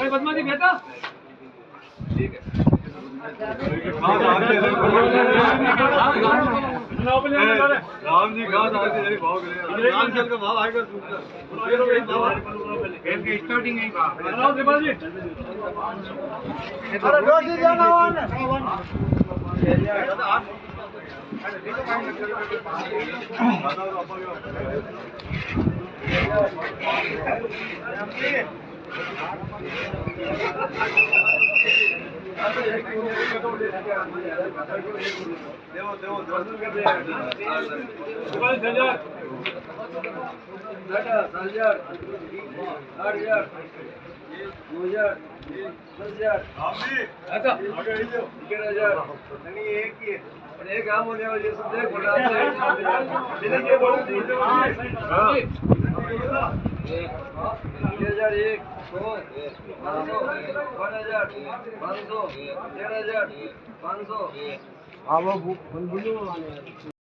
बदमाशी बेटा ठीक है राम जी घास आगे भाव करे का भाव आएगा स्टार्टिंग है एक काम होने वाली है सब देख बड़ा हाँ वो